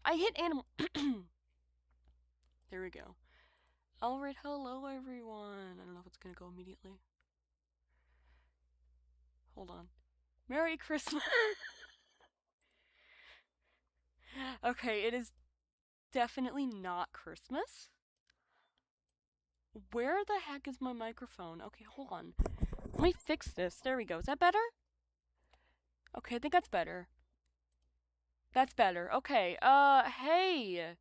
I hit animal. There we go. Alright, hello everyone. I don't know if it's gonna go immediately. Hold on. Merry Christmas. Okay, it is definitely not Christmas. Where the heck is my microphone? Okay, hold on. Let me fix this. There we go. Is that better? Okay, I think that's better. That's better. Okay, hey.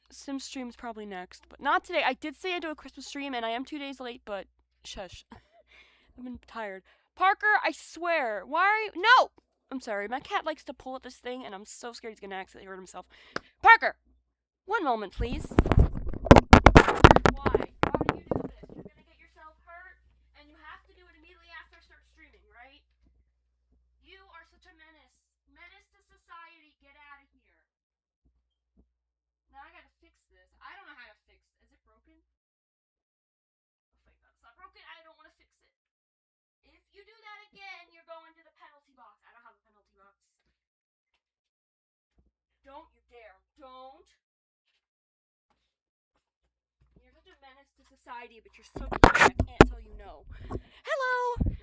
Sim stream's probably next, but not today. I did say I'd do a Christmas stream, and I am 2 days late, but shush. I've been tired. Parker, I swear. Why are you? No! I'm sorry. My cat likes to pull at this thing, and I'm so scared he's gonna accidentally hurt himself. Parker! One moment, please. Why? Why would you do this? You're gonna get yourself hurt, and you have to do it immediately after I start streaming, right? You are such a menace. Menace to society. Get out of here. Now I gotta fix this. I don't know how to fix it. Is it broken? Oh, thank God it's not broken. I don't want to fix it. If you do that again, you're going to the penalty box. I don't have a penalty box. Don't you dare. Don't. You're such a menace to society, but you're so cute. I can't tell you no. Hello!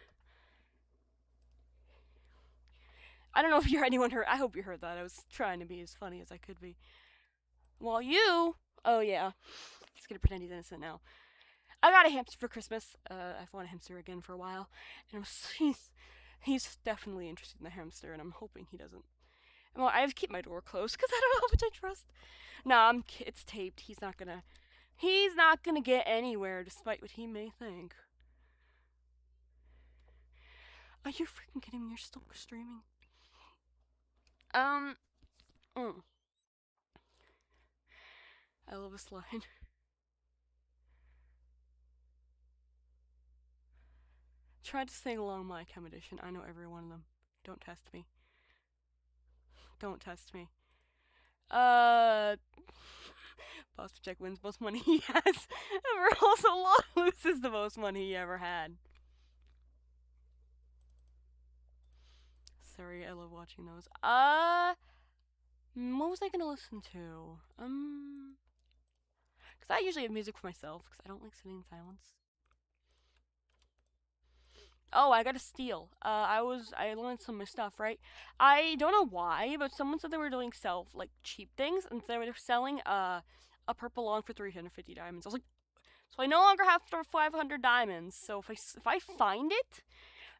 I don't know if anyone heard. I hope you heard that. I was trying to be as funny as I could be. While you. Oh, yeah. He's gonna pretend he's innocent now. I got a hamster for Christmas. I've wanted a hamster again for a while, and he's definitely interested in the hamster, and I'm hoping he doesn't. Well, I have to keep my door closed because I don't know how much I trust. Nah, it's taped. He's not gonna get anywhere, despite what he may think. Are you freaking kidding me? You're still streaming. Mm. I love this line. Try to sing along my accommodation. I know every one of them. Don't test me. Don't test me. Boss check wins most money he has ever. Also, loses the most money he ever had. Sorry, I love watching those. What was I gonna listen to? Because I usually have music for myself because I don't like sitting in silence. Oh, I got to steal. I learned some of my stuff, right? I don't know why, but someone said they were doing cheap things, and they were selling a purple lawn for 350 diamonds. I was like, so I no longer have 500 diamonds. So if I find it,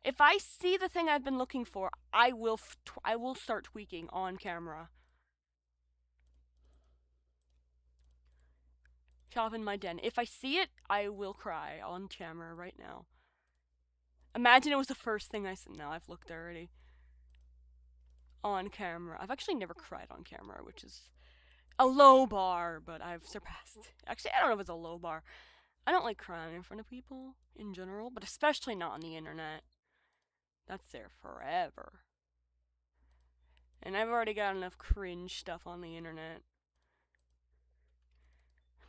if I see the thing I've been looking for, I will start tweaking on camera. Shop in my den. If I see it, I will cry on camera right now. Imagine it was the first thing I said. No, I've looked already. On camera. I've actually never cried on camera, which is a low bar, but I've surpassed. Actually, I don't know if it's a low bar. I don't like crying in front of people in general, but especially not on the internet. That's there forever. And I've already got enough cringe stuff on the internet.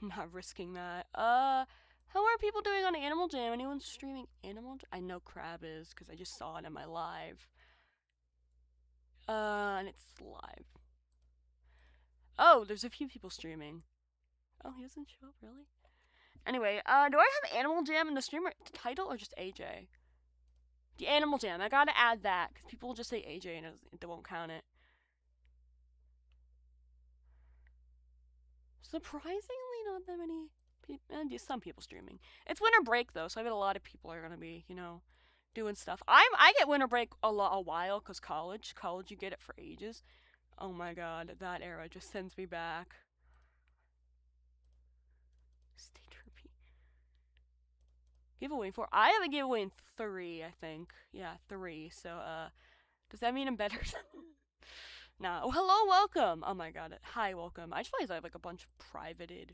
I'm not risking that. How are people doing on Animal Jam? Anyone streaming Animal Jam? I know Crab is, because I just saw it in my live. And it's live. Oh, there's a few people streaming. Oh, he doesn't show up, really? Anyway, do I have Animal Jam in the streamer title or just AJ? The Animal Jam. I gotta add that, because people will just say AJ and they won't count it. Surprisingly, not that many people. Some people streaming. It's winter break, though, so I bet a lot of people are gonna be, doing stuff. I get winter break a while, because college, you get it for ages. Oh my god, that era just sends me back. Stay trippy. Giveaway 4. I have a giveaway in 3, I think. Yeah, 3. So, does that mean I'm better? Nah. Oh, hello, welcome. Oh my god. Hi, welcome. I just realized I have a bunch of privated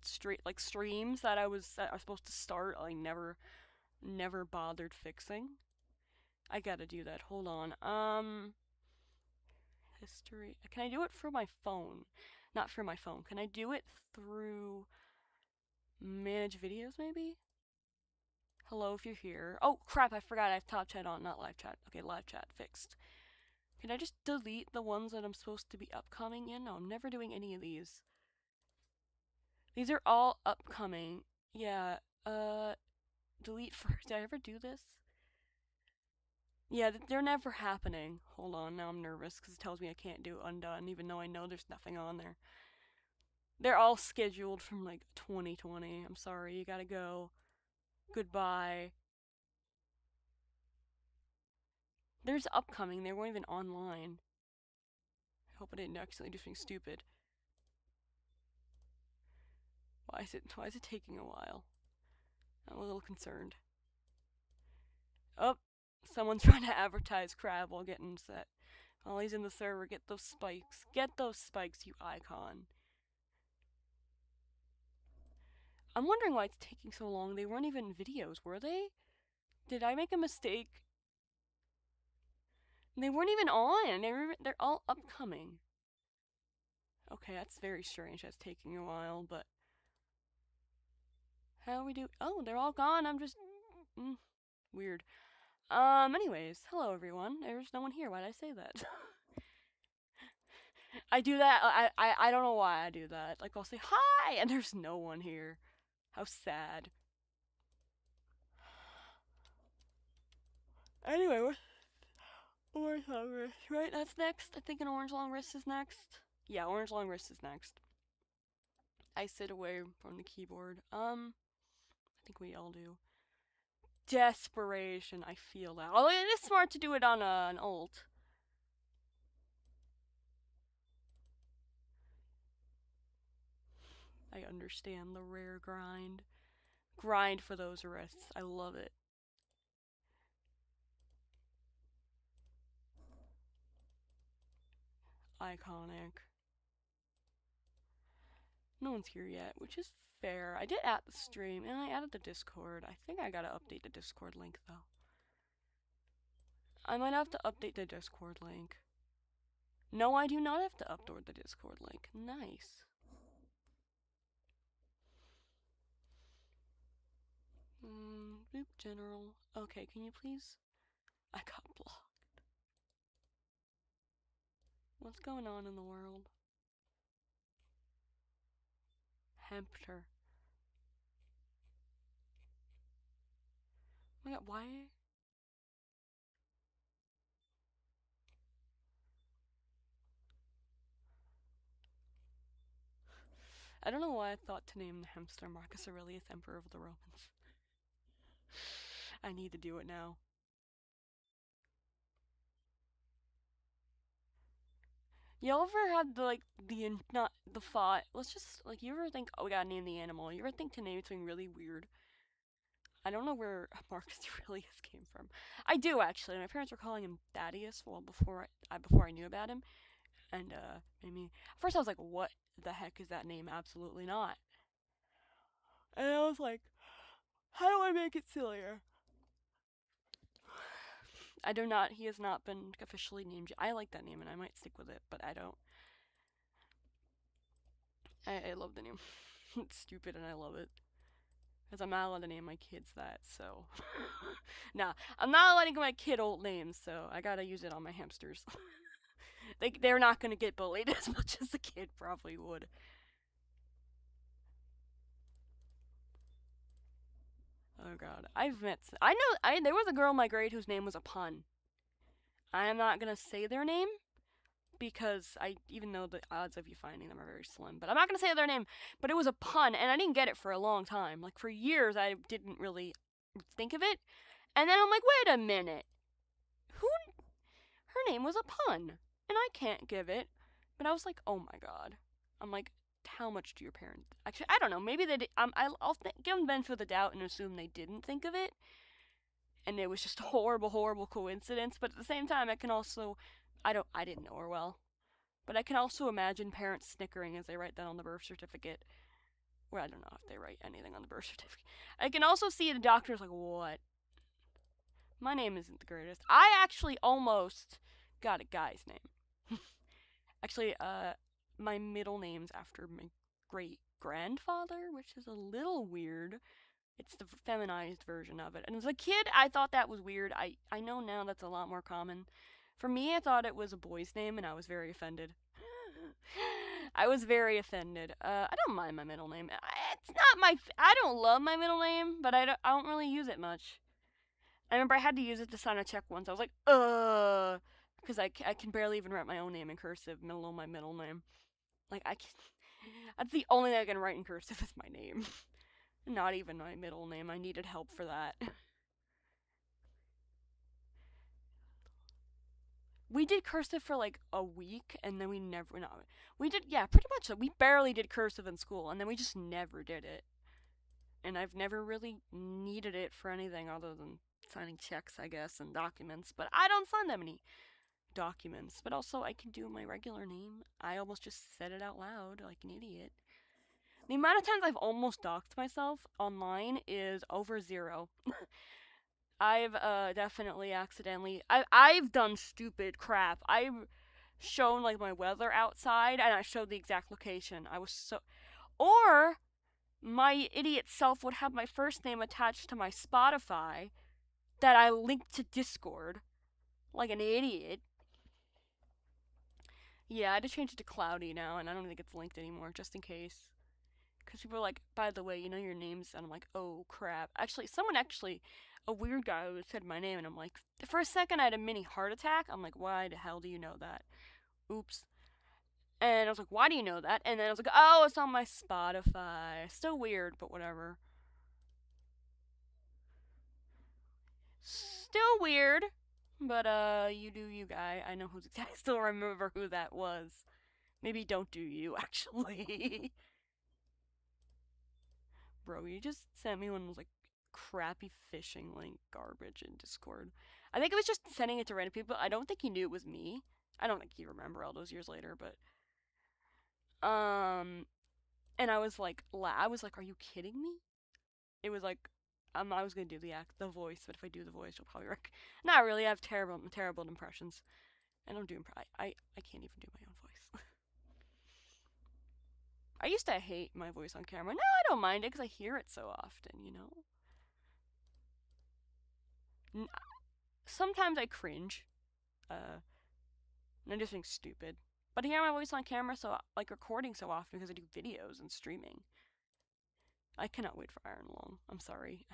streams that I was supposed to start. I never bothered fixing. I gotta do that. Hold on. History. Can I do it through my phone? Not through my phone. Can I do it through manage videos, maybe? Hello, if you're here. Oh, crap, I forgot I have top chat on, not live chat. Okay, live chat fixed. Can I just delete the ones that I'm supposed to be upcoming in? No, I'm never doing any of these. These are all upcoming. Yeah, delete first. Did I ever do this? Yeah, they're never happening. Hold on, now I'm nervous because it tells me I can't do undone, even though I know there's nothing on there. They're all scheduled from like 2020. I'm sorry, you gotta go. Goodbye. There's upcoming, they weren't even online. I hope I didn't accidentally do something stupid. Why is it taking a while? I'm a little concerned. Oh, someone's trying to advertise crab while getting set. While he's in the server, get those spikes. Get those spikes, you icon. I'm wondering why it's taking so long. They weren't even videos, were they? Did I make a mistake? They weren't even on. They're all upcoming. Okay, that's very strange. That's taking a while, but how we do? Oh, they're all gone. I'm just weird. Anyways, hello everyone. There's no one here. Why did I say that? I do that. I don't know why I do that. Like I'll say hi, and there's no one here. How sad. Anyway, orange long wrist, right? That's next. I think an orange long wrist is next. Yeah, orange long wrist is next. I sit away from the keyboard. I think we all do. Desperation. I feel that. Oh, it is smart to do it on an alt. I understand the rare grind. Grind for those wrists. I love it. Iconic. No one's here yet, which is fair. I did add the stream, and I added the Discord. I think I gotta update the Discord link, though. I might have to update the Discord link. No, I do not have to upload the Discord link. Nice. Boop general. Okay, can you please? I got blocked. What's going on in the world? Hamster. Oh my god, why? I don't know why I thought to name the hamster Marcus Aurelius, Emperor of the Romans. I need to do it now. You ever had not the thought? Let's just like you ever think, oh, we gotta name the animal. You ever think to name something really weird? I don't know where Marcus Aurelius came from. I do actually. My parents were calling him Thaddeus. Well, before I knew about him, and maybe at first I was like, what the heck is that name? Absolutely not. And I was like, how do I make it sillier? I do not. He has not been officially named. I like that name, and I might stick with it, but I don't. I love the name. It's stupid, and I love it. Because I'm not allowed to name my kids that, so. Nah, I'm not letting my kid old names, so I gotta use it on my hamsters. They're not gonna get bullied as much as the kid probably would. Oh god, there was a girl in my grade whose name was a pun. I am not gonna say their name because even though the odds of you finding them are very slim, but I'm not gonna say their name. But it was a pun, and I didn't get it for a long time. Like for years, I didn't really think of it, and then I'm like, wait a minute, who? Her name was a pun, and I can't give it. But I was like, oh my god. I'm like, how much do your parents? Actually, I don't know. Maybe they. I'll give them the benefit of the doubt and assume they didn't think of it, and it was just a horrible, horrible coincidence. But at the same time, I can also, I didn't know her well, but I can also imagine parents snickering as they write that on the birth certificate. Well, I don't know if they write anything on the birth certificate. I can also see the doctor's like, what? My name isn't the greatest. I actually almost got a guy's name. Actually, my middle name's after my great grandfather, which is a little weird. It's the feminized version of it. And as a kid, I thought that was weird. I know now that's a lot more common. For me, I thought it was a boy's name, and I was very offended. I was very offended. I don't mind my middle name. It's not my. I don't love my middle name, but I don't really use it much. I remember I had to use it to sign a check once. I was like, because I can barely even write my own name in cursive, let alone my middle name. Like I can. That's the only thing I can write in cursive is my name. Not even my middle name. I needed help for that. We did cursive for like a week, and then we never. No, we did. Yeah, pretty much. We barely did cursive in school, and then we just never did it. And I've never really needed it for anything other than signing checks, I guess, and documents. But I don't sign that many documents. But also, I can do my regular name. I almost just said it out loud like an idiot. The amount of times I've almost doxed myself online is over zero. I've definitely accidentally I've done stupid crap. I've shown like my weather outside and I showed the exact location. I was so or my idiot self would have my first name attached to my Spotify that I linked to Discord like an idiot. Yeah, I had to change it to Cloudy now and I don't think it's linked anymore just in case. Because people are like, by the way, you know your names, and I'm like, oh crap. Actually, a weird guy who said my name, and I'm like, for a second I had a mini heart attack. I'm like, why the hell do you know that? Oops. And I was like, why do you know that? And then I was like, oh, it's on my Spotify. Still weird, but whatever. Still weird, but you do you, guy. I know who's. I still remember who that was. Maybe don't do you, actually. Bro, you just sent me one of those like crappy phishing link garbage in Discord. I think it was just sending it to random people. I don't think he knew it was me. I don't think he remember all those years later, but and I was like, are you kidding me? It was like, I was gonna do the voice, but if I do the voice, you'll probably Not really. I have terrible impressions. I don't do I can't even do my own voice. I used to hate my voice on camera. Now I don't mind it because I hear it so often, you know? Sometimes I cringe. And I just think stupid. But I hear my voice on camera, so like recording so often because I do videos and streaming. I cannot wait for Iron Long. I'm sorry.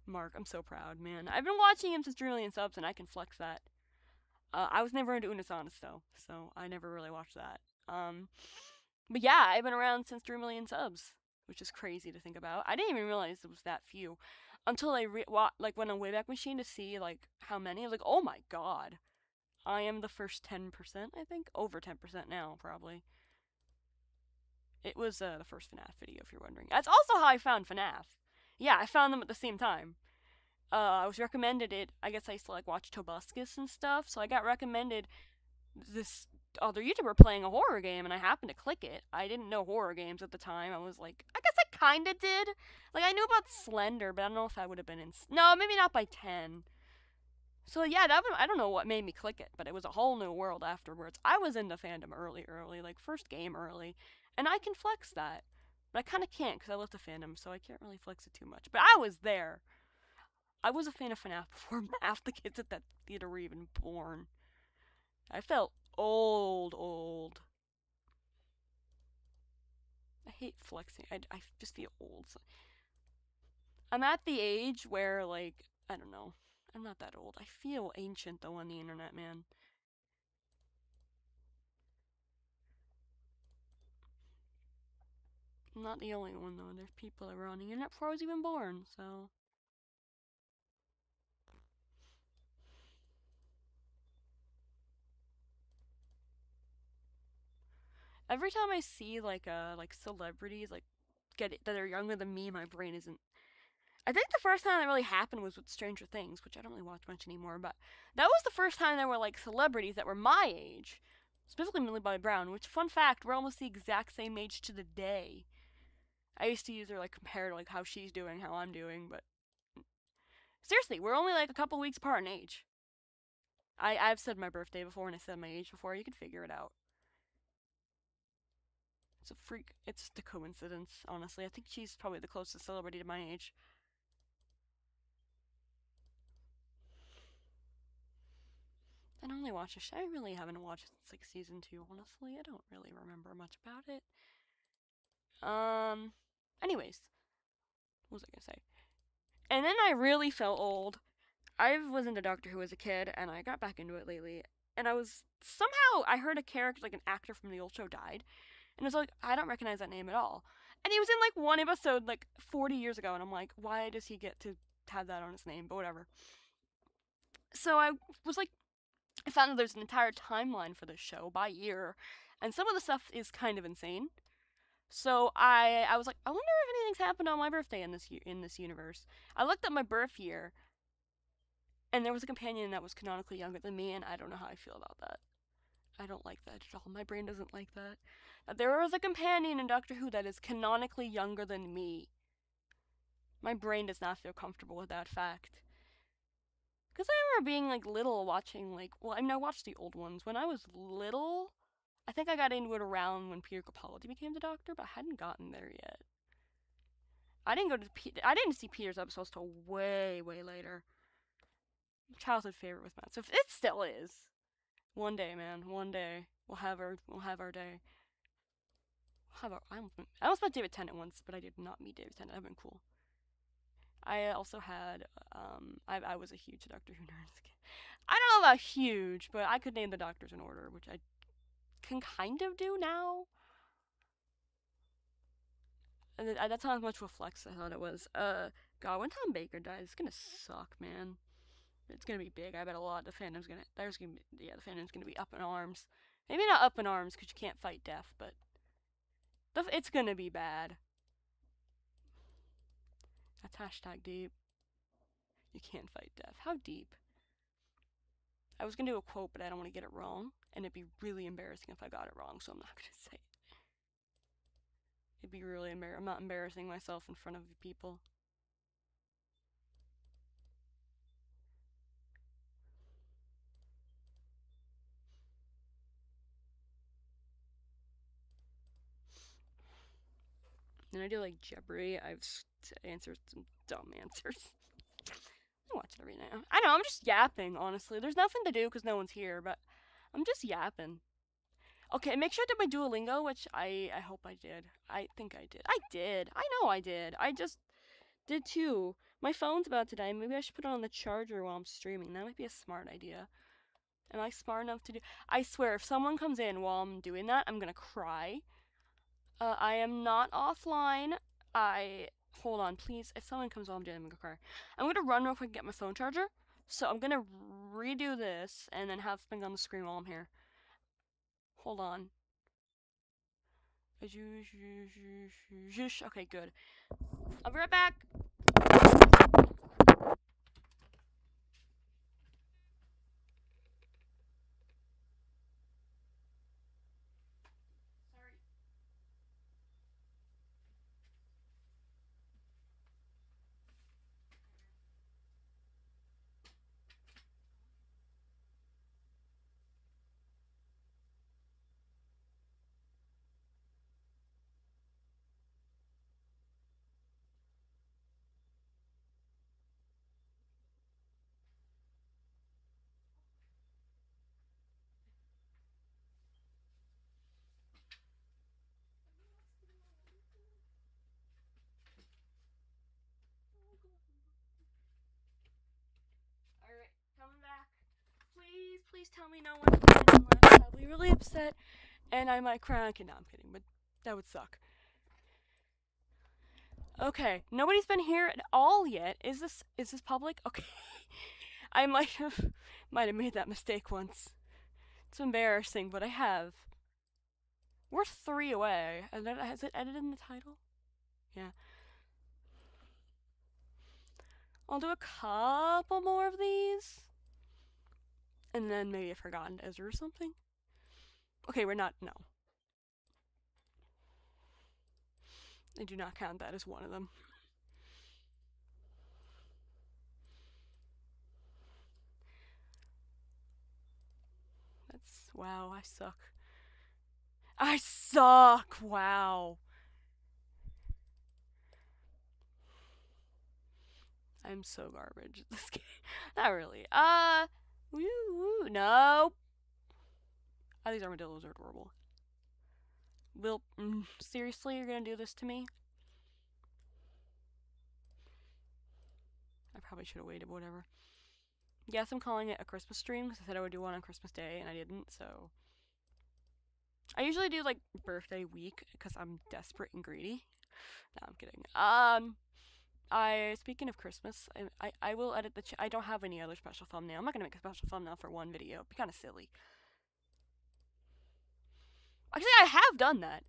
Mark, I'm so proud, man. I've been watching him since 3 million subs, and I can flex that. I was never into Unisonus though, so I never really watched that. But yeah, I've been around since 3 million subs, which is crazy to think about. I didn't even realize it was that few until I went on Wayback Machine to see like how many. I was like, oh my god, I am the first 10%. I think over 10% now, probably. It was the first FNAF video, if you're wondering. That's also how I found FNAF. Yeah, I found them at the same time. I was recommended it. I guess I used to like watch Tobuscus and stuff, so I got recommended this other YouTuber playing a horror game, and I happened to click it. I didn't know horror games at the time. I was like, I guess I kinda did. Like, I knew about Slender, but I don't know if I would have been in. No, maybe not by 10. So yeah, I don't know what made me click it, but it was a whole new world afterwards. I was into fandom early, like first game early, and I can flex that. But I kind of can't because I left the fandom, so I can't really flex it too much. But I was there. I was a fan of FNAF before half the kids at that theater were even born. I felt old. I hate flexing. I just feel old. I'm at the age where, like, I don't know. I'm not that old. I feel ancient, though, on the internet, man. I'm not the only one, though. There's people that were on the internet before I was even born, so. Every time I see, like celebrities, like, get it, that are younger than me, my brain isn't. I think the first time that really happened was with Stranger Things, which I don't really watch much anymore, but that was the first time there were, like, celebrities that were my age. Specifically Millie Bobby Brown, which, fun fact, we're almost the exact same age to the day. I used to use her, like, compare to, like, how she's doing, how I'm doing, but seriously, we're only, like, a couple weeks apart in age. I've said my birthday before and I said my age before. You can figure it out. It's a freak. It's just a coincidence, honestly. I think she's probably the closest celebrity to my age. I only watched a show. I really haven't watched it since like season 2, honestly. I don't really remember much about it. Anyways, what was I gonna say? And then I really felt old. I was into Doctor Who as a kid, and I got back into it lately. And I heard a character, like an actor from the old show, died. And it was like, I don't recognize that name at all. And he was in like one episode like 40 years ago, and I'm like, why does he get to have that on his name? But whatever. So was like, I found that there's an entire timeline for this show by year, and some of the stuff is kind of insane. So I was like, I wonder if anything's happened on my birthday in this universe. I looked up my birth year, and there was a companion that was canonically younger than me, and I don't know how I feel about that. I don't like that at all. My brain doesn't like that. There was a companion in Doctor Who that is canonically younger than me. My brain does not feel comfortable with that fact. Because I remember being like little watching I watched the old ones. When I was little, I think I got into it around when Peter Capaldi became the Doctor, but I hadn't gotten there yet. I didn't see Peter's episodes till way, way later. Childhood favorite with Matt. So it still is. One day, man. One day we'll have our day. I almost met David Tennant once, but I did not meet David Tennant. That'd been cool. I also had I was a huge Doctor Who nerd as a kid. I don't know about huge, but I could name the doctors in order, which I can kind of do now. And that's not as much of a flex as I thought it was. God, when Tom Baker dies, it's gonna suck, man. It's gonna be big. I bet a lot. The fandom's gonna be up in arms. Maybe not up in arms because you can't fight death, but it's gonna be bad. That's hashtag deep. You can't fight death. How deep? I was gonna do a quote, but I don't want to get it wrong, and it'd be really embarrassing if I got it wrong, so I'm not gonna say it. It'd be really embarrassing. I'm not embarrassing myself in front of people. And I do like Jeopardy. I've answered some dumb answers. I watch it every now. I know, I'm just yapping, honestly. There's nothing to do because no one's here, but I'm just yapping. Okay, make sure I did my Duolingo, which I hope I did. I think I did. I did. I know I did. I just did too. My phone's about to die. Maybe I should put it on the charger while I'm streaming. That might be a smart idea. Am I smart enough to do? I swear, if someone comes in while I'm doing that, I'm gonna cry. I am not offline. Hold on, please. If someone comes while I'm doing it, I'm gonna cry. I'm gonna run real quick and get my phone charger. So I'm gonna redo this and then have things on the screen while I'm here. Hold on. Okay, good. I'll be right back. Alright, coming back. Please tell me no one's dead. I'm probably really upset and I might cry. Okay, no, I'm kidding, but that would suck. Okay, nobody's been here at all yet. Is this public? Okay. I might have made that mistake once. It's embarrassing, but I have. We're 3 away. Has it edited in the title? Yeah. I'll do a couple more of these. And then maybe I've forgotten Ezra or something. Okay, we're not. No. I do not count that as one of them. Wow, I suck. I suck! Wow. I'm so garbage at this game. Not really. Woo, woo. No. Oh, these armadillos are adorable. Will, seriously, you're gonna do this to me? I probably should have waited, but whatever. Yes, I'm calling it a Christmas stream because I said I would do one on Christmas Day and I didn't, so. I usually do like birthday week because I'm desperate and greedy. No, I'm kidding. Speaking of Christmas, I will edit I don't have any other special thumbnail. I'm not gonna make a special thumbnail for one video. It'd be kind of silly. Actually, I have done that.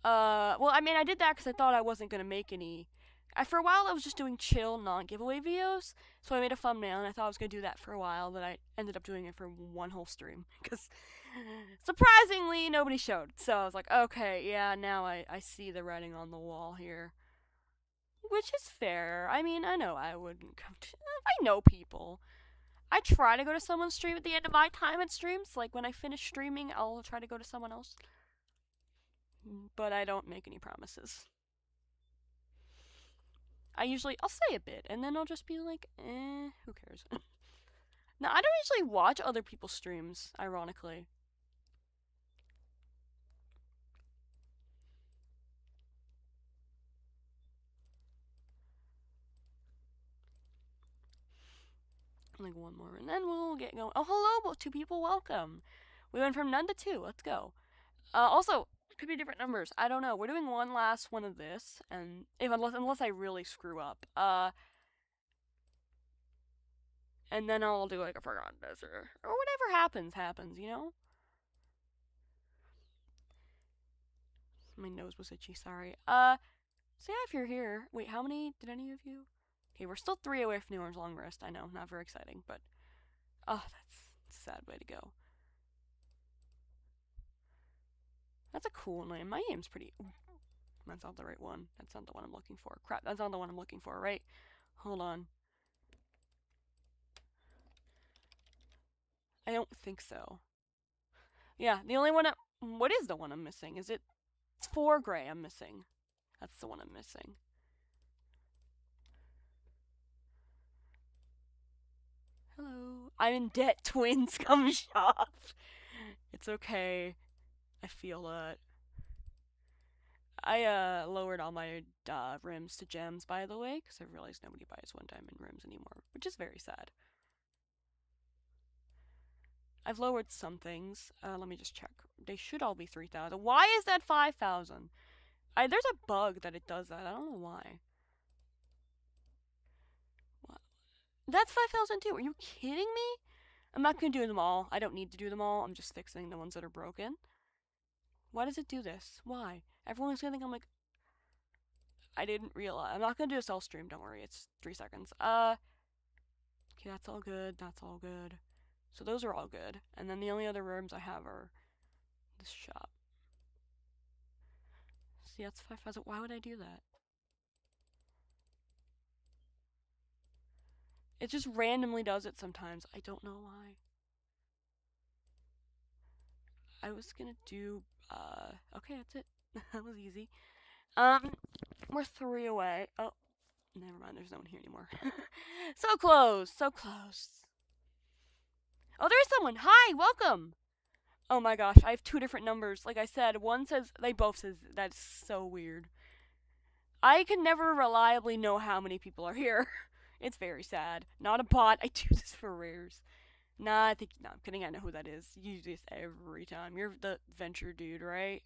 Well, I mean, I did that because I thought I wasn't gonna make any. For a while, I was just doing chill, non-giveaway videos. So I made a thumbnail, and I thought I was gonna do that for a while, but I ended up doing it for one whole stream because surprisingly nobody showed. So I was like, okay, yeah, now I see the writing on the wall here, which is fair. I mean, I know I wouldn't come to. I know people. I try to go to someone's stream at the end of my time at streams. Like when I finish streaming, I'll try to go to someone else. But I don't make any promises. I'll say a bit, and then I'll just be like, who cares? Now, I don't usually watch other people's streams, ironically. Like one more, and then we'll get going. Oh, hello, two people, welcome. We went from none to two. Let's go. Also, could be different numbers. I don't know. We're doing one last one of this, and unless I really screw up. And then I'll do like a Forgotten Desert or whatever happens. You know. My nose was itchy. Sorry. So yeah, if you're here, wait, how many did any of you? Okay, we're still 3 away from New Orange Long Rest. I know, not very exciting, but that's a sad way to go. That's a cool name. My name's pretty. That's not the right one. That's not the one I'm looking for. Crap, that's not the one I'm looking for, right? Hold on. I don't think so. Yeah, the only one. What is the one I'm missing? It's 4 gray I'm missing. That's the one I'm missing. Hello. I'm in debt, twins. Come shop. It's okay. I feel that. I lowered all my rims to gems, by the way, because I realized nobody buys one diamond rims anymore, which is very sad. I've lowered some things. Let me just check. They should all be 3,000. Why is that 5,000? There's a bug that it does that. I don't know why. What? That's 5,000 too. Are you kidding me? I'm not gonna do them all. I don't need to do them all. I'm just fixing the ones that are broken. Why does it do this? Why? Everyone's gonna think I'm like. I didn't realize. I'm not gonna do a self stream. Don't worry. It's 3 seconds. Okay, that's all good. That's all good. So those are all good. And then the only other rooms I have are this shop. See, that's 5,000. Why would I do that? It just randomly does it sometimes. I don't know why. I was gonna do, okay, that's it. That was easy. We're 3 away. Oh, never mind. There's no one here anymore. So close. So close. Oh, there is someone. Hi, welcome. Oh my gosh, I have 2 different numbers. Like I said, one says, they both says, that's so weird. I can never reliably know how many people are here. It's very sad. Not a bot. I do this for rares. Nah, I'm kidding. I know who that is. You do this every time. You're the venture dude, right?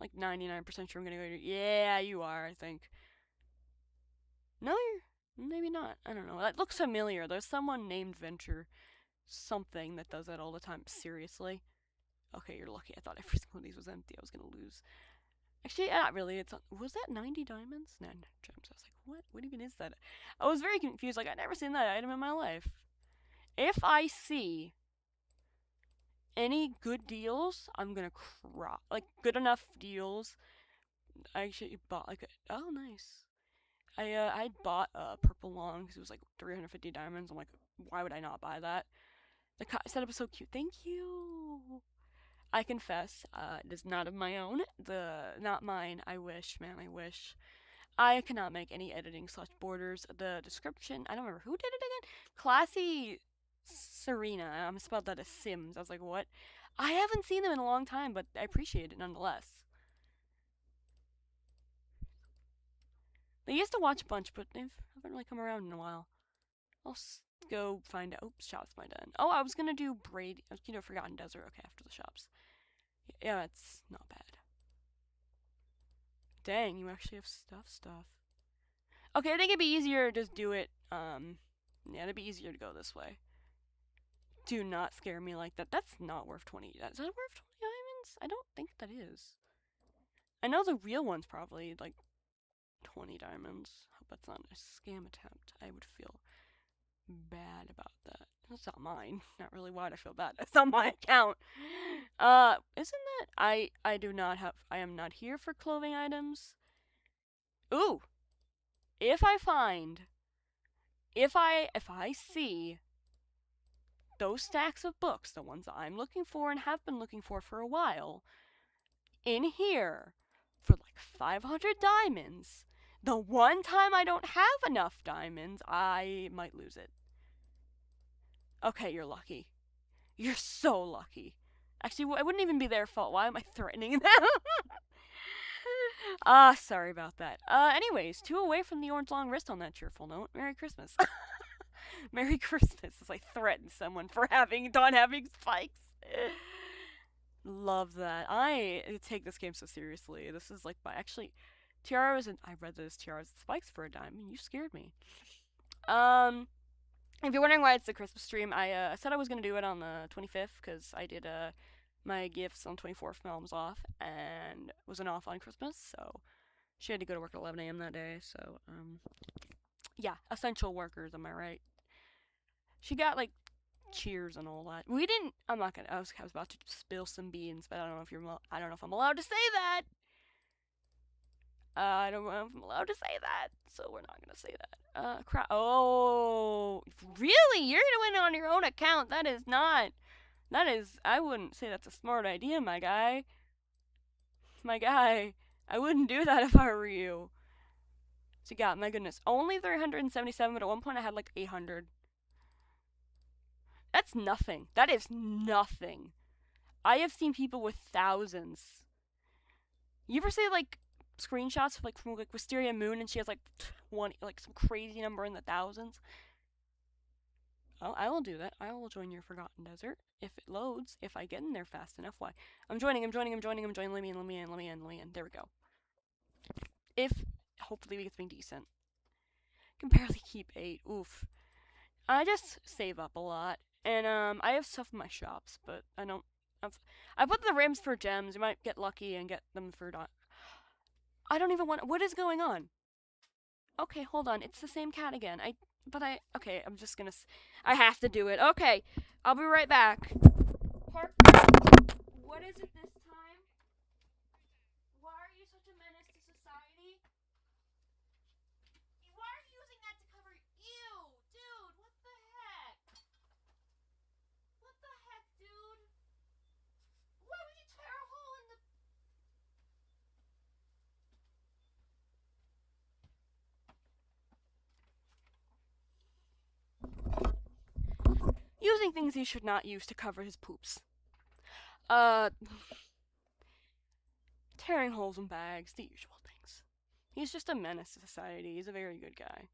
Like 99% sure I'm gonna go. Yeah, you are. I think. No, you're maybe not. I don't know. That looks familiar. There's someone named Venture, something that does that all the time. Seriously. Okay, you're lucky. I thought every single one of these was empty. I was gonna lose. Actually, not really. Was that 90 diamonds? No, gems. I was like, what even is that? I was very confused. Like, I'd never seen that item in my life. If I see any good deals, I'm gonna cry. Like, good enough deals. I actually bought like oh nice. I bought a purple long because it was like 350 diamonds. I'm like, why would I not buy that? The setup is so cute. Thank you. I confess, it is not of my own. Not mine. I wish, man. I wish. I cannot make any editing / borders. The description. I don't remember who did it again. Classy Serena. I spelled that as Sims. I was like, what? I haven't seen them in a long time, but I appreciate it nonetheless. They used to watch a bunch, but they haven't really come around in a while. I'll go find out. Oops, shops might end. Oh, I was gonna do Brady. Forgotten Desert. Okay, after the shops. Yeah, it's not bad. Dang, you actually have stuff. Okay, I think it'd be easier to just do it. Yeah, it'd be easier to go this way. Do not scare me like that. That's not worth 20. Is that worth 20 diamonds? I don't think that is. I know the real one's probably like 20 diamonds. Hope that's not a scam attempt. I would feel bad about that. That's not mine. Not really why I feel bad. It's on my account. Isn't that I do not have I am not here for clothing items. Ooh. If I see those stacks of books, the ones I'm looking for and have been looking for a while, in here for like 500 diamonds, the one time I don't have enough diamonds, I might lose it. Okay, you're lucky. You're so lucky. Actually, it wouldn't even be their fault. Why am I threatening them? Sorry about that. Anyways, 2 away from the orange long wrist on that cheerful note. Merry Christmas. Merry Christmas as I threaten someone for having spikes. Love that. I take this game so seriously. This is like tiaras and I read those tiaras and spikes for a dime and you scared me. If you're wondering why it's the Christmas stream, I said I was gonna do it on the 25th because I did my gifts on 24th. Mom was off and wasn't off on Christmas, so she had to go to work at 11 a.m. that day. So yeah, essential workers. Am I right? She got like cheers and all that. We didn't. I'm not gonna. I was about to spill some beans, but I don't know if I'm allowed to say that. I don't know if I'm allowed to say that, so we're not gonna say that. Crap. Oh, really? You're doing it on your own account? That is not. That is. I wouldn't say that's a smart idea, my guy. My guy. I wouldn't do that if I were you. So yeah, my goodness, only 377, but at one point I had like 800. That's nothing. That is nothing. I have seen people with thousands. You ever see like screenshots from Wisteria Moon and she has like 20, like some crazy number in the thousands? Oh, I will do that. I will join your Forgotten Desert if it loads, if I get in there fast enough. Why? I'm joining. Let me in. There we go. If hopefully we get something decent. Can barely keep 8. Oof. I just save up a lot. And I have stuff in my shops, but I don't. I put the rims for gems. You might get lucky and get them for I don't even want. What is going on? Okay, hold on. It's the same cat again. Okay, I'm just gonna. I have to do it. Okay, I'll be right back. What is it this time? Why are you such a menace to society? Why are you using that to cover? Ew, dude. What the heck? What the heck, dude? Why would you tear a hole in the... Using things he should not use to cover his poops. Tearing holes in bags, the usual things. He's just a menace to society. He's a very good guy.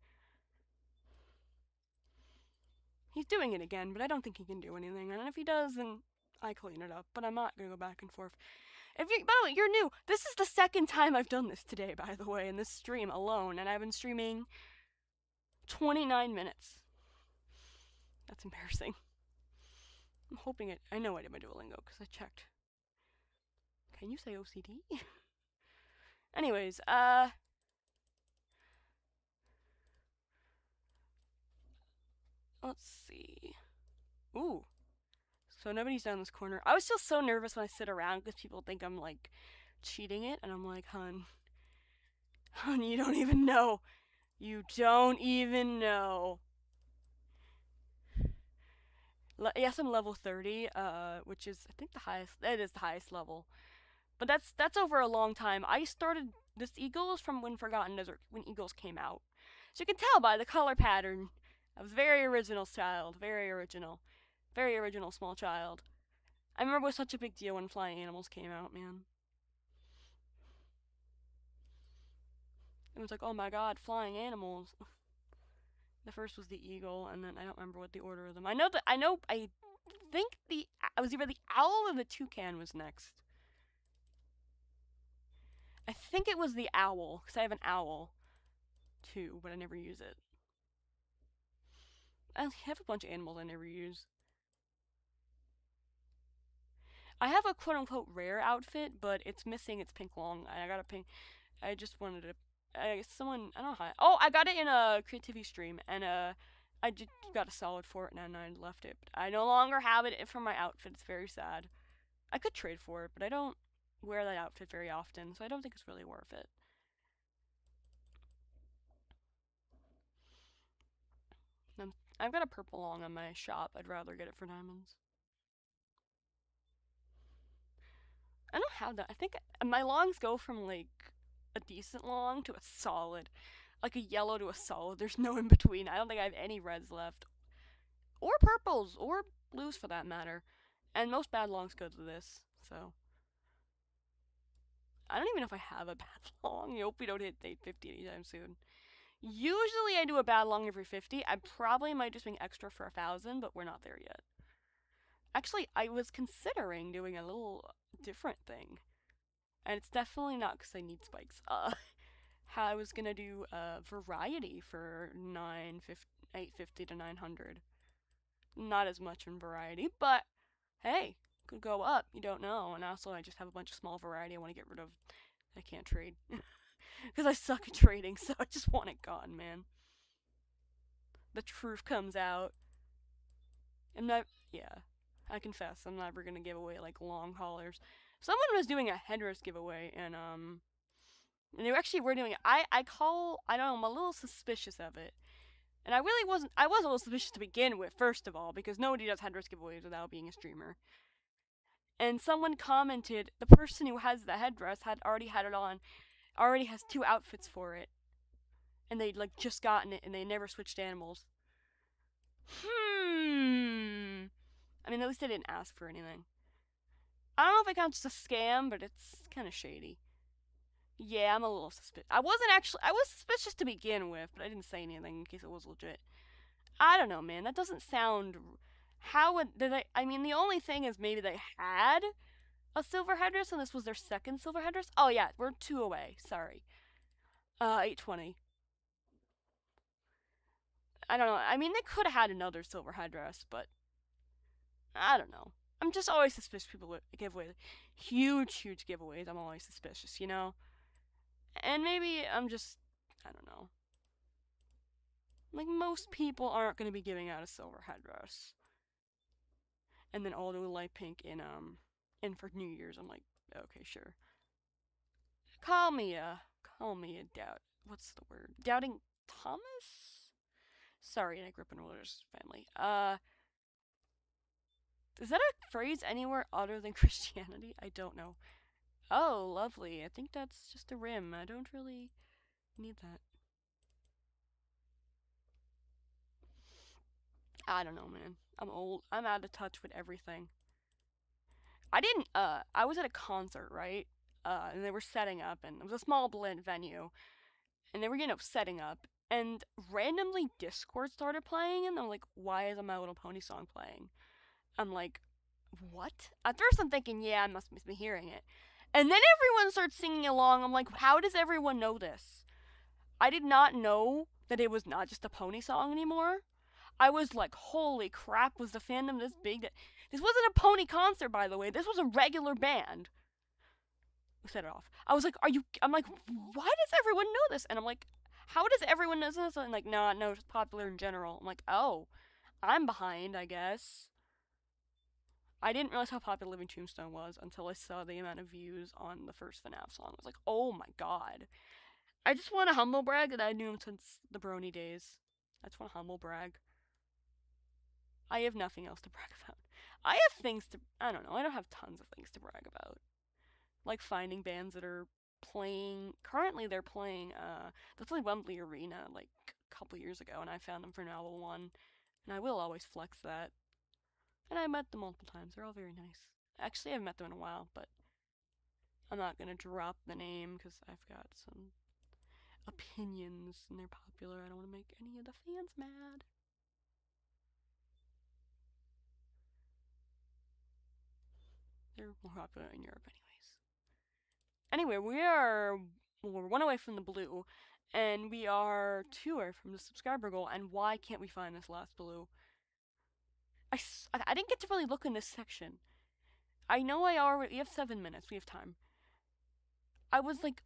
He's doing it again, but I don't think he can do anything. And if he does, then I clean it up. But I'm not gonna go back and forth. By the way, you're new. This is the second time I've done this today, by the way, in this stream alone, and I've been streaming 29 minutes. That's embarrassing. I'm hoping it. I know I did my Duolingo because I checked. Can you say OCD? Anyways, let's see. Ooh. So nobody's down this corner. I was still so nervous when I sit around because people think I'm like cheating it, and I'm like, hun, you don't even know. You don't even know. Yes, I'm level 30, which is I think the highest. It is the highest level, but that's over a long time. I started this Eagles from when Forgotten Desert when Eagles came out, so you can tell by the color pattern I was very original child. Very original. Very original small child. I remember it was such a big deal when flying animals came out, man. It was like, oh my god, flying animals. The first was the eagle, and then I don't remember what the order of them. I think I was either the owl or the toucan was next. I think it was the owl, because I have an owl, too, but I never use it. I have a bunch of animals I never use. I have a quote-unquote rare outfit, but it's missing its pink long. I got a pink. I just wanted to. I don't know how. Oh, I got it in a creativity stream, and I just got a solid for it, and I left it. But I no longer have it for my outfit. It's very sad. I could trade for it, but I don't wear that outfit very often, so I don't think it's really worth it. I've got a purple long on my shop. I'd rather get it for diamonds. I don't have that. I think my longs go from like a decent long to a solid. Like a yellow to a solid. There's no in between. I don't think I have any reds left. Or purples. Or blues for that matter. And most bad longs go to this. So. I don't even know if I have a bad long. I hope we don't hit 850 anytime soon. Usually I do a bad long every 50. I probably might just bring extra for 1,000, but we're not there yet. Actually, I was considering doing a little different thing. And it's definitely not because I need spikes. How I was gonna do variety for 850 to 900. Not as much in variety, but hey, could go up. You don't know. And also, I just have a bunch of small variety I want to get rid of. I can't trade because I suck at trading, so I just want it gone, man. The truth comes out. Yeah, I confess, I'm never gonna give away like long haulers. Someone was doing a headrest giveaway, and they actually were doing it. I don't know, I'm a little suspicious of it. And I was a little suspicious to begin with, first of all, because nobody does headrest giveaways without being a streamer. And someone commented, the person who has the headdress had already had it on, already has 2 outfits for it. And they'd like just gotten it and they never switched animals. I mean, at least they didn't ask for anything. I don't know if it counts as a scam, but it's kind of shady. Yeah, I'm a little suspicious. I was suspicious to begin with, but I didn't say anything in case it was legit. I don't know, man. That doesn't sound. How would they? I mean, the only thing is maybe they had a silver headdress and this was their second silver headdress. Oh yeah, we're 2 away. Sorry. 820. I don't know. I mean, they could have had another silver headdress, but I don't know. I'm just always suspicious people give away huge giveaways. I'm always suspicious, you know? And maybe I'm just, I don't know. Like, most people aren't going to be giving out a silver headdress. And then all do light pink in for New Year's. I'm like, okay, sure. Call me a doubt. What's the word? Doubting Thomas? Sorry, I grew up in a religious family. Is that a phrase anywhere other than Christianity? I don't know. Oh, lovely. I think that's just a rim. I don't really need that. I don't know, man. I'm old. I'm out of touch with everything. I was at a concert, right? And they were setting up, and it was a small blend venue. And they were, setting up. And randomly Discord started playing, and I'm like, why is a My Little Pony song playing? I'm like, what? At first I'm thinking, yeah, I must be hearing it. And then everyone starts singing along. I'm like, how does everyone know this? I did not know that it was not just a pony song anymore. I was like, holy crap, was the fandom this big? This wasn't a pony concert, by the way. This was a regular band. We set it off. I was like, I'm like, why does everyone know this? And I'm like, how does everyone know this? And like, no, it's popular in general. I'm like, oh, I'm behind, I guess. I didn't realize how popular Living Tombstone was until I saw the amount of views on the first FNAF song. I was like, oh my god. I just want to humble brag that I knew him since the Brony days. I just want to humble brag. I have nothing else to brag about. I don't know, I don't have tons of things to brag about. Like finding bands that are playing, currently they're playing, Wembley Arena, like, couple years ago, and I found them for Novel 1, and I will always flex that. And I met them multiple times. They're all very nice. Actually, I haven't met them in a while, but I'm not gonna drop the name because I've got some opinions and they're popular. I don't want to make any of the fans mad. They're more popular in Europe, anyways. Anyway, we're one away from the blue, and we are 2 away from the subscriber goal. And why can't we find this last blue? I didn't get to really look in this section. I know we have 7 minutes. We have time. I was like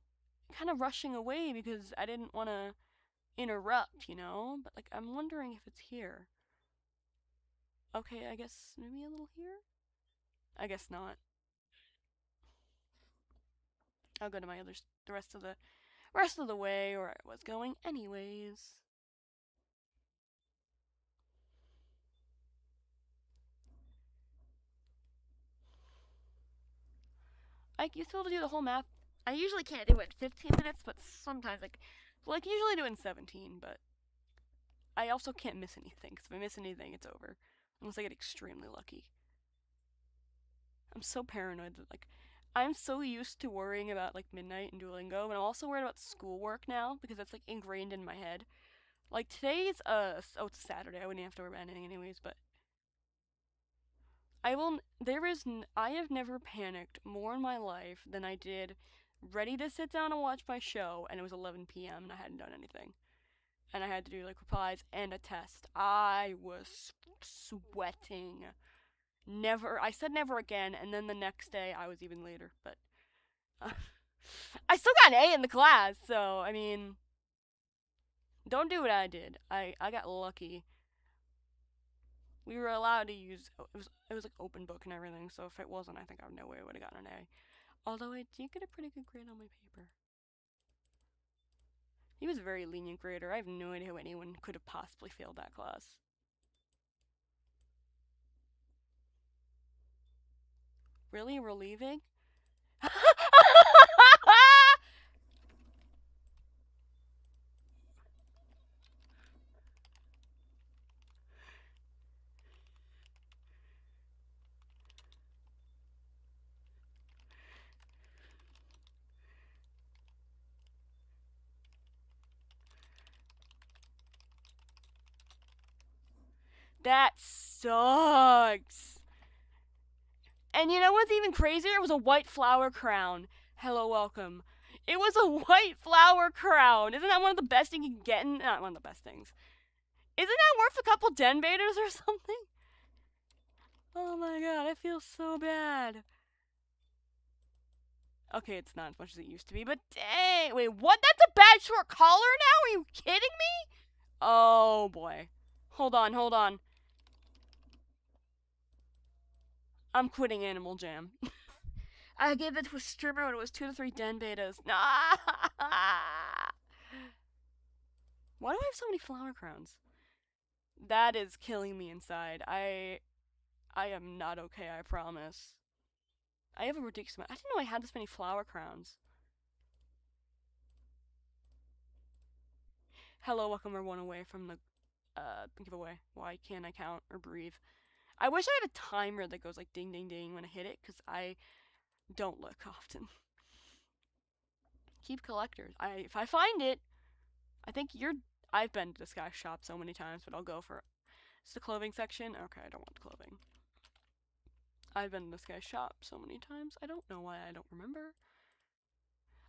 kind of rushing away because I didn't want to interrupt, you know? But like I'm wondering if it's here. Okay, I guess maybe a little here? I guess not. I'll go to my the rest of the way where I was going anyways. I used to be able to do the whole map. I usually can't do it in 15 minutes, but sometimes usually do it in 17, but I also can't miss anything, because if I miss anything, it's over. Unless I get extremely lucky. I'm so paranoid that, like, I'm so used to worrying about, like, Midnight and Duolingo, but I'm also worried about schoolwork now, because that's, like, ingrained in my head. Like, today's, it's a Saturday, I wouldn't have to worry about anything anyways, but I have never panicked more in my life than I did ready to sit down and watch my show, and it was 11 p.m. and I hadn't done anything. And I had to do, like, replies and a test. I was sweating. I said never again, and then the next day I was even later, but I still got an A in the class, so, I mean, don't do what I did. I got lucky. We were allowed to use, it was like open book and everything, so if it wasn't, I think I no way would have gotten an A. Although I did get a pretty good grade on my paper. He was a very lenient grader. I have no idea how anyone could have possibly failed that class. Really? We're leaving? That sucks. And you know what's even crazier? It was a white flower crown. Hello, welcome. It was a white flower crown. Isn't that one of the best things you can get? Not one of the best things. Isn't that worth a couple den baiters or something? Oh my god, I feel so bad. Okay, it's not as much as it used to be, but dang. Wait, what? That's a bad short collar now? Are you kidding me? Oh boy. Hold on. I'm quitting Animal Jam. I gave it to a streamer when it was 2 to 3 den betas. Nah. Why do I have so many flower crowns? That is killing me inside. I am not okay, I promise. I have a ridiculous amount. I didn't know I had this many flower crowns. Hello, welcome. We're one away from the giveaway. Why can't I count or breathe? I wish I had a timer that goes like ding ding ding when I hit it, because I don't look often. Keep collectors. If I find it, I've been to this guy's shop so many times, but I'll go for it. It's the clothing section. Okay, I don't want clothing. I've been to this guy's shop so many times. I don't know why I don't remember.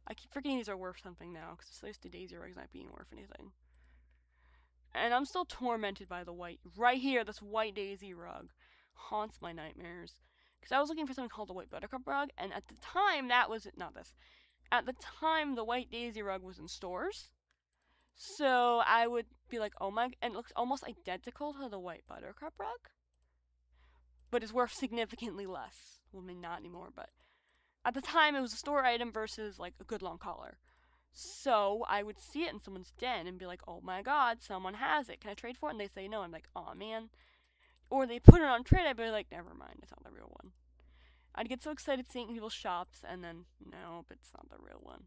I keep forgetting these are worth something now, because it's supposed to Daisy rugs not being worth anything. And I'm still tormented by the white. Right here, this white Daisy rug haunts my nightmares. Because I was looking for something called the white buttercup rug, and at the time, that was not this. At the time, the white Daisy rug was in stores. So I would be like, oh my, and it looks almost identical to the white buttercup rug, but is worth significantly less. Well, I mean, not anymore, but at the time, it was a store item versus like a good long collar. So I would see it in someone's den and be like, oh my god, someone has it. Can I trade for it? And they say no. I'm like, oh man. Or they put it on trade. I'd be like, never mind, it's not the real one. I'd get so excited seeing people's shops, and then, nope, it's not the real one.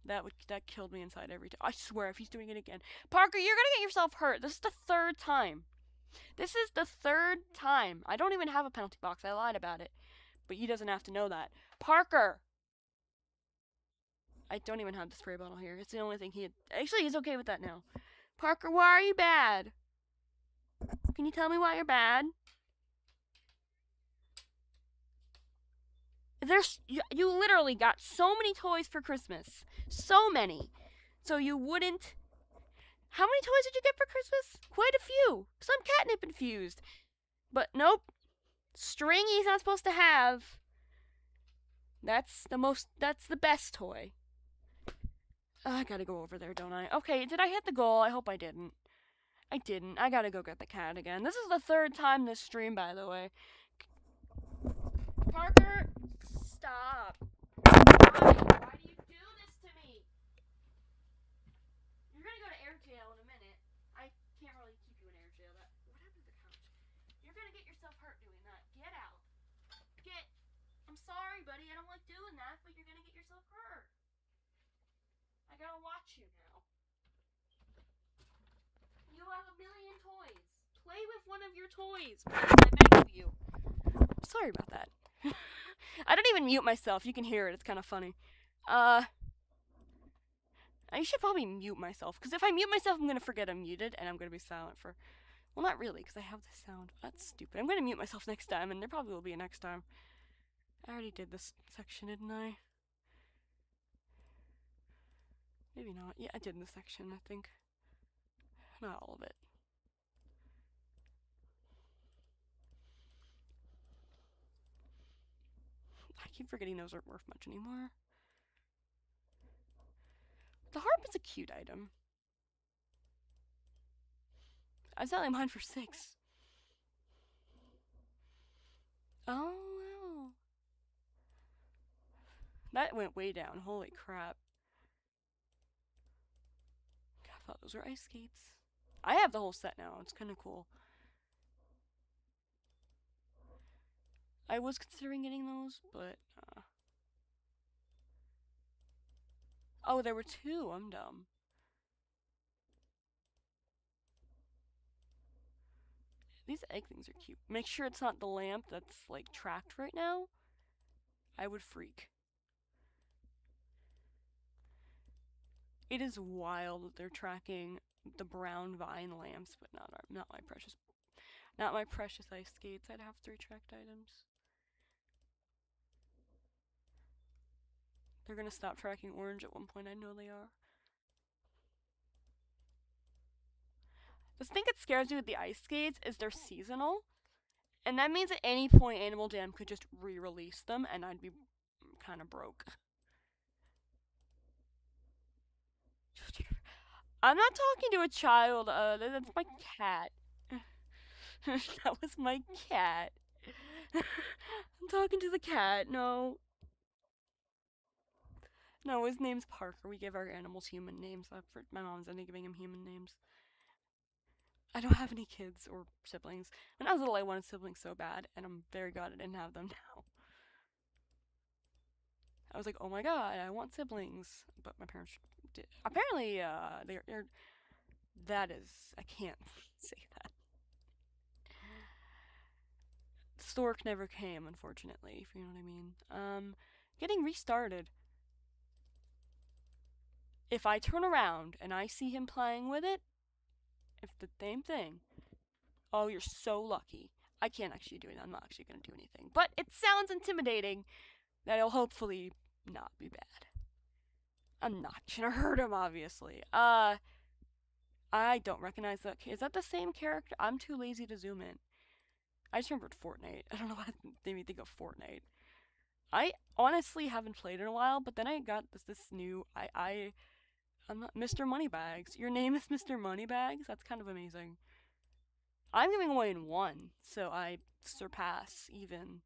That killed me inside every time. I swear, if he's doing it again, Parker, you're gonna get yourself hurt. This is the third time. This is the third time. I don't even have a penalty box. I lied about it, but he doesn't have to know that. Parker. I don't even have the spray bottle here. It's the only thing he had. Actually, he's okay with that now. Parker, why are you bad? Can you tell me why you're bad? You literally got so many toys for Christmas. So many. So you wouldn't. How many toys did you get for Christmas? Quite a few. Some catnip infused. But nope. String he's not supposed to have. That's the best toy. I gotta go over there, don't I? Okay, did I hit the goal? I hope I didn't. I didn't. I gotta go get the cat again. This is the third time this stream, by the way. Parker, stop. Why do you do this to me? You're gonna go to air jail in a minute. I can't really keep you in air jail. What happened to the couch? You're gonna get yourself hurt doing that. Get out. I'm sorry, buddy. I don't like doing that, but you're gonna get yourself hurt. I gotta watch you now. You have a million toys. Play with one of your toys, please. I beg of you. Sorry about that. I don't even mute myself. You can hear it. It's kind of funny. I should probably mute myself, because if I mute myself, I'm gonna forget I'm muted, and I'm gonna be silent for. Well, not really, because I have the sound. That's stupid. I'm gonna mute myself next time, and there probably will be a next time. I already did this section, didn't I? Maybe not. Yeah, I did in this section, I think. Not all of it. I keep forgetting those aren't worth much anymore. The harp is a cute item. I was selling mine for 6. Oh, wow. That went way down. Holy crap. I thought those were ice skates. I have the whole set now. It's kind of cool. I was considering getting those, but oh, there were 2. I'm dumb. These egg things are cute. Make sure it's not the lamp that's like tracked right now. I would freak. It is wild that they're tracking the brown vine lamps, but not my precious ice skates. I'd have 3 tracked items. They're gonna stop tracking orange at one point. I know they are. The thing that scares me with the ice skates is they're seasonal, and that means at any point Animal Jam could just re-release them, and I'd be kind of broke. I'm not talking to a child. That's my cat. That was my cat. I'm talking to the cat. No. No, his name's Parker. We give our animals human names. My mom's only giving him human names. I don't have any kids or siblings. When I was little, I wanted siblings so bad, and I'm very glad I didn't have them now. I was like, oh my god, I want siblings. But my parents did. Apparently, they're that is, I can't say that. Stork never came, unfortunately, if you know what I mean. Getting restarted. If I turn around and I see him playing with it, it's the same thing. Oh, you're so lucky. I can't actually do it. I'm not actually going to do anything. But it sounds intimidating that it'll hopefully not be bad. I'm not going to hurt him, obviously. I don't recognize that. Is that the same character? I'm too lazy to zoom in. I just remembered Fortnite. I don't know why it made me think of Fortnite. I honestly haven't played in a while, but then I got this new... I'm not Mr. Moneybags. Your name is Mr. Moneybags? That's kind of amazing. I'm giving away in 1, so I surpass even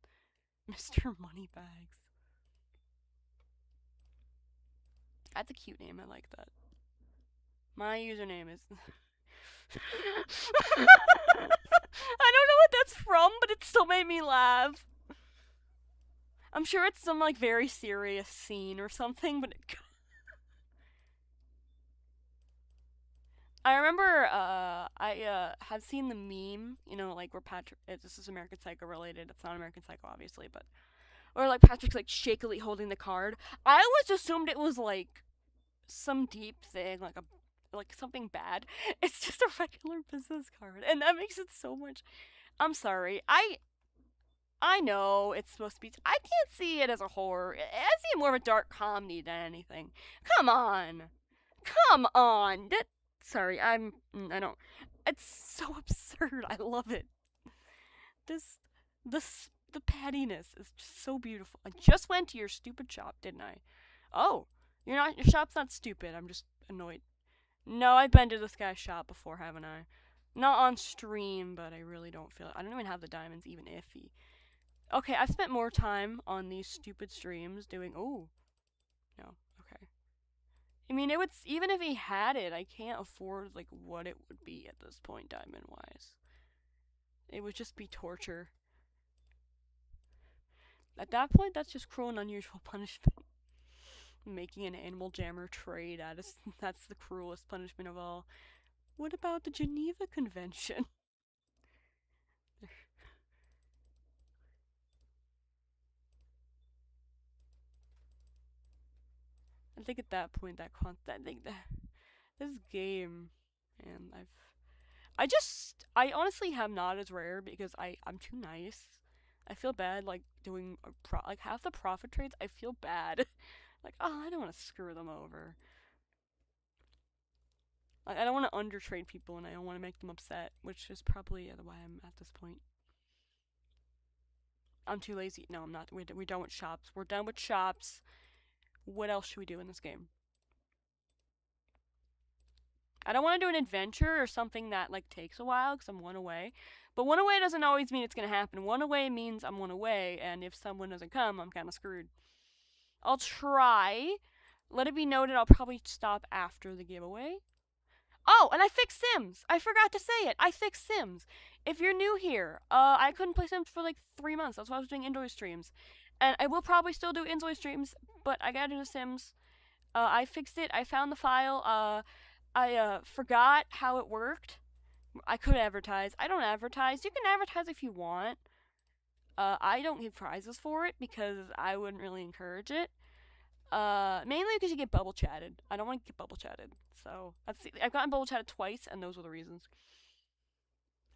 Mr. Moneybags. That's a cute name. I like that. My username is... I don't know what that's from, but it still made me laugh. I'm sure it's some, like, very serious scene or something, but I remember I have seen the meme, you know, like where Patrick. This is American Psycho related. It's not American Psycho, obviously, but or like Patrick's like shakily holding the card. I always assumed it was like some deep thing, like something bad. It's just a regular business card, and that makes it so much. I'm sorry. I know it's supposed to be. I can't see it as a horror. I see it more of a dark comedy than anything. Come on, come on. That. Sorry, I don't. It's so absurd. I love it. This. The pattiness is just so beautiful. I just went to your stupid shop, didn't I? Oh, you're not. Your shop's not stupid. I'm just annoyed. No, I've been to this guy's shop before, haven't I? Not on stream, but I really don't feel it. I don't even have the diamonds, even iffy. Okay, I've spent more time on these stupid streams doing. Oh, no. Okay. I mean, it would. Even if he had it, I can't afford, like, what it would be at this point, diamond wise. It would just be torture. At that point, that's just cruel and unusual punishment. Making an animal jammer trade, that's the cruelest punishment of all. What about the Geneva Convention? I think at that point, I think that this game, and I honestly have not as rare because I'm too nice. I feel bad like doing like half the profit trades. I feel bad, like oh I don't want to screw them over. Like I don't want to undertrade people and I don't want to make them upset, which is probably why I'm at this point. I'm too lazy. No, I'm not. We're done with shops. We're done with shops. What else should we do in this game? I don't want to do an adventure or something that like takes a while because I'm one away. But one away doesn't always mean it's gonna happen. One away means I'm one away, and if someone doesn't come, I'm kind of screwed. I'll try. Let it be noted, I'll probably stop after the giveaway. Oh, and I fixed Sims. I forgot to say it. I fixed Sims. If you're new here, I couldn't play Sims for like 3 months. That's why I was doing indoor streams, and I will probably still do indoor streams. But I gotta do the Sims. I fixed it. I found the file. I forgot how it worked. I could advertise. I don't advertise. You can advertise if you want. I don't give prizes for it because I wouldn't really encourage it. Mainly because you get bubble chatted. I don't want to get bubble chatted. So I've gotten bubble chatted twice, and those were the reasons.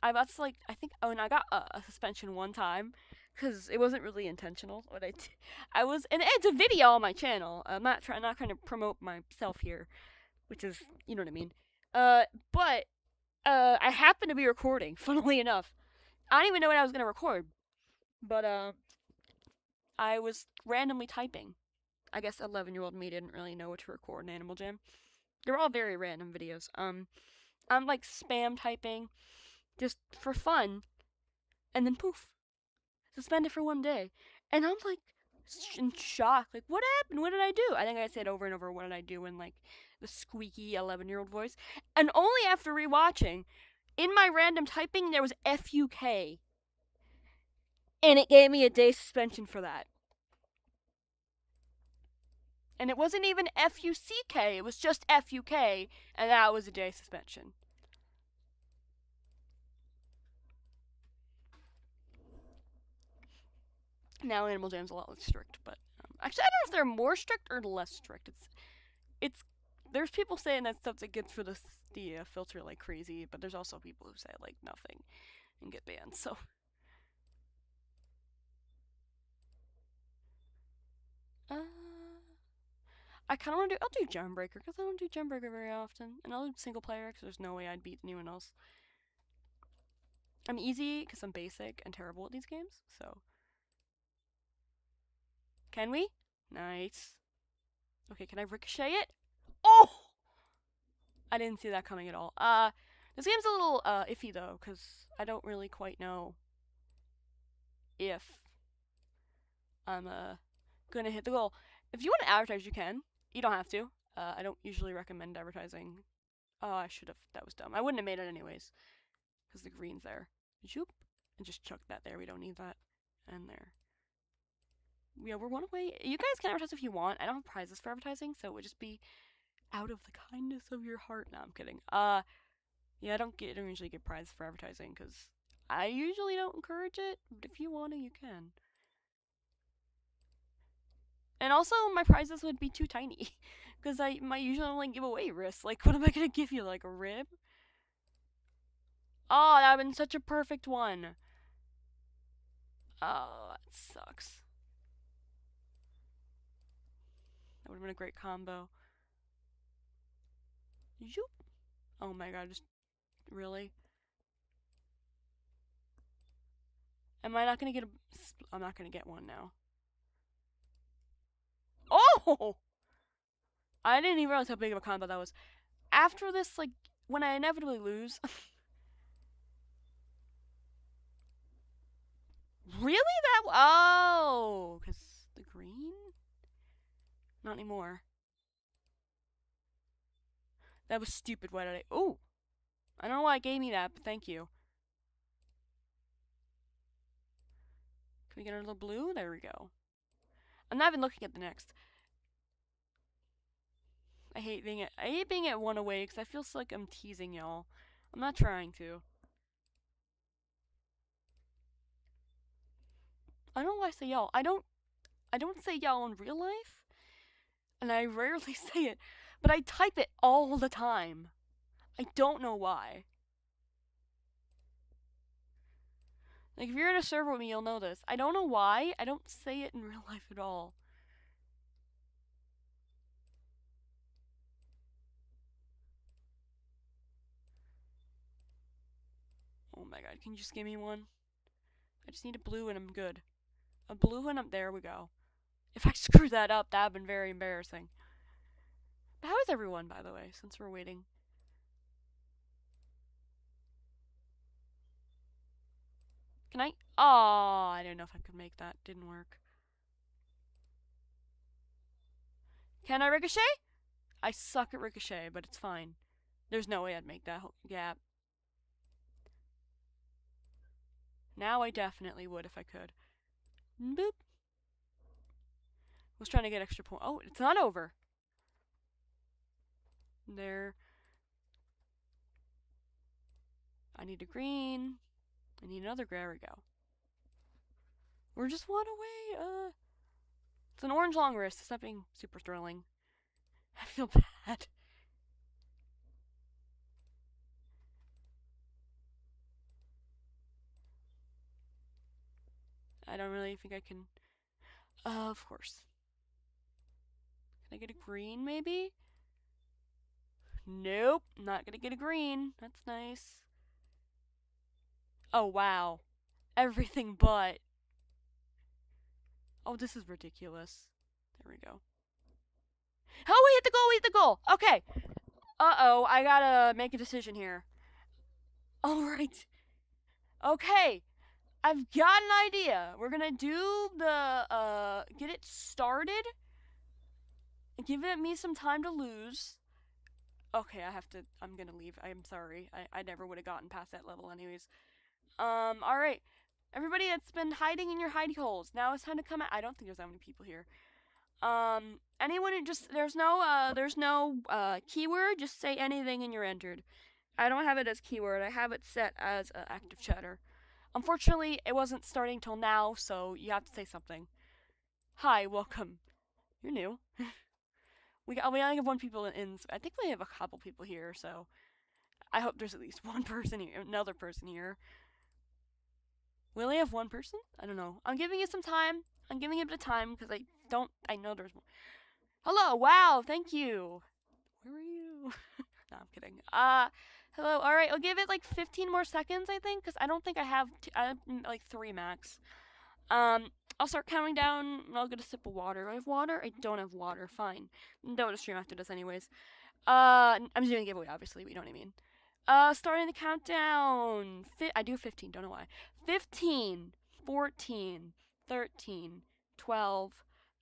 I think and I got a suspension one time because it wasn't really intentional. What I was, and it's a video on my channel. I'm not trying to promote myself here, which is you know what I mean. But I happened to be recording. Funnily enough, I don't even know what I was gonna record, but I was randomly typing. I guess 11-year-old me didn't really know what to record in Animal Jam. They're all very random videos. I'm like spam typing, just for fun, and then poof, suspended for one day, and I'm like in shock. Like, what happened? What did I do? I think I said over and over, what did I do in like the squeaky 11-year-old voice, and only after rewatching, in my random typing there was FUK, and it gave me a day suspension for that. And it wasn't even FUCK, it was just FUK, and that was a day suspension. Now Animal Jam's a lot less strict, but actually I don't know if they're more strict or less strict. It's there's people saying that stuff that gets for the filter like crazy, but there's also people who say like nothing and get banned. So uh, I kind of want to do. I'll do Genbreaker because I don't do Genbreaker very often, and I'll do single player because there's no way I'd beat anyone else. I'm easy because I'm basic and terrible at these games. So can we? Nice. Okay, can I ricochet it? Oh! I didn't see that coming at all. This game's a little iffy though, because I don't really quite know if I'm gonna hit the goal. If you want to advertise, you can. You don't have to. I don't usually recommend advertising. Oh, I should have. That was dumb. I wouldn't have made it anyways, because the green's there. Zoop, and just chuck that there. We don't need that. And there. Yeah, we're one away. You guys can advertise if you want. I don't have prizes for advertising, so it would just be Out of the kindness of your heart. No, I'm kidding. Yeah, I don't usually get prizes for advertising because I usually don't encourage it. But if you want to, you can. And also, my prizes would be too tiny because I might usually only give away wrists. Like, what am I gonna give you? Like a rib? Oh, that would have been such a perfect one. Oh, that sucks. That would have been a great combo. Zoop. Oh my god, just really? Am I not gonna get a? I'm not gonna get one now. Oh! I didn't even realize how big of a combo that was. After this, like, when I inevitably lose. Really? That. Oh! Because the green? Not anymore. That was stupid. Why did I. Oh! I don't know why it gave me that, but thank you. Can we get another blue? There we go. I'm not even looking at the next. I hate being at one away because I feel like I'm teasing y'all. I'm not trying to. I don't know why I say y'all. I don't say y'all in real life, and I rarely say it, but I type it all the time. I don't know why. Like if you're in a server with me, you'll know this. I don't know why. I don't say it in real life at all. Oh my god, can you just give me one? I just need a blue and I'm good. A blue and there we go. If I screw that up, that would have been very embarrassing. But how is everyone, by the way, since we're waiting? Can I? Oh, I don't know if I could make that. Didn't work. Can I ricochet? I suck at ricochet, but it's fine. There's no way I'd make that gap. Now I definitely would if I could. Boop. Was trying to get extra point. Oh, it's not over. There. I need a green. I need another. There we go. We're just one away. It's an orange long wrist. It's not being super thrilling. I feel bad. I don't really think I can. Of course. Can I get a green, maybe? Nope. Not gonna get a green. That's nice. Oh, wow. Everything but. Oh, this is ridiculous. There we go. Oh, we hit the goal, we hit the goal. Okay. Uh-oh, I gotta make a decision here. Alright. Okay. I've got an idea. We're gonna do the, get it started. Give me some time to lose. Okay, I'm gonna leave. I'm sorry. I never would have gotten past that level anyways. Alright. Everybody that's been hiding in your hidey holes, now it's time to come out. I don't think there's that many people here. Anyone who just, there's no keyword, just say anything and you're entered. I don't have it as keyword, I have it set as active chatter. Unfortunately, it wasn't starting till now, so you have to say something. Hi, welcome. You're new. we only have one people in, I think we have a couple people here, so I hope there's at least one person here, another person here. We only have one person? I don't know. I'm giving it some time. I'm giving it a bit of time because I know there's more. Hello, wow, thank you. Where are you? No, I'm kidding. Hello, alright, I'll give it like 15 more seconds, I think, because I don't think I have, I have like 3 max. I'll start counting down, I'll get a sip of water. Do I have water? I don't have water, fine. Don't stream after this anyways. I'm doing a giveaway, obviously, but you know what I mean. Starting the countdown. I do 15, don't know why. 15, 14, 13, 12,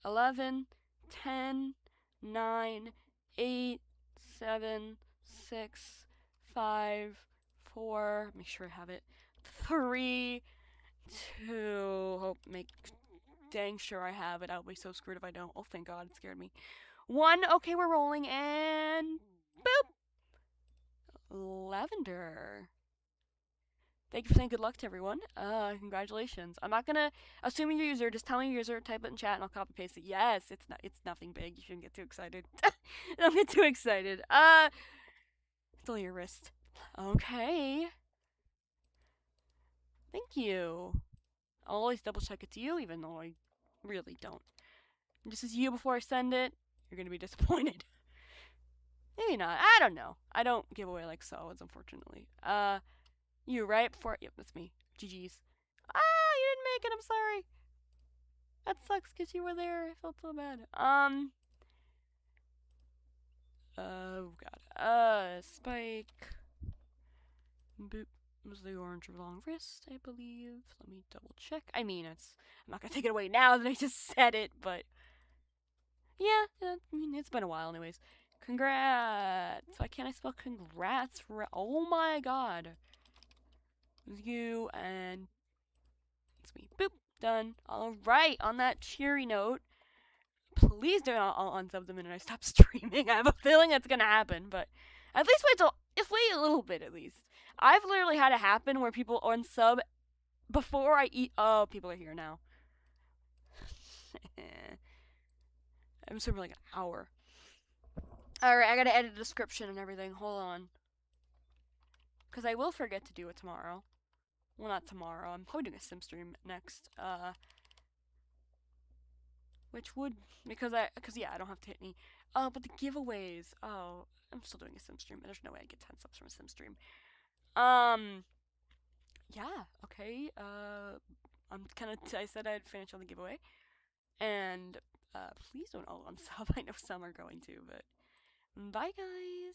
11, 10, 9, 8, 7, 6, 5, 4, make sure I have it. 3, 2, hope, make dang sure I have it. I'll be so screwed if I don't. Oh, thank God, it scared me. 1. Okay, we're rolling, and boop. Lavender. Thank you for saying good luck to everyone. Congratulations. I'm not gonna assume your user. Just tell me your user, type it in chat, and I'll copy paste it. Yes, it's nothing big. You shouldn't get too excited. Don't get too excited. It's only your wrist. Okay. Thank you. I'll always double check it's you, even though I really don't. This is you before I send it. You're gonna be disappointed. Maybe not. I don't know. I don't give away like solids, unfortunately. You right before. Yep, that's me. GG's. You didn't make it. I'm sorry. That sucks because you were there. I felt so bad. Oh god. Spike. Boop. Was the orange long wrist, I believe. Let me double check. I mean, I'm not gonna take it away now that I just said it, but yeah. I mean, it's been a while, anyways. Congrats. Why can't I spell congrats? Oh my god. You and it's me. Boop. Done. Alright, on that cheery note, please do not all unsub the minute I stop streaming. I have a feeling that's gonna happen, but at least wait a little bit at least. I've literally had it happen where people unsub before I eat. Oh, people are here now. I'm streaming like an hour. Alright, I gotta edit the description and everything. Hold on. Because I will forget to do it tomorrow. Well, not tomorrow. I'm probably doing a sim stream next. Which would, because yeah, I don't have to hit any. Oh, but the giveaways. Oh, I'm still doing a sim stream. There's no way I get 10 subs from a sim stream. Yeah, okay. I said I'd finish on the giveaway. And, please don't all unsub. I know some are going to, but bye, guys.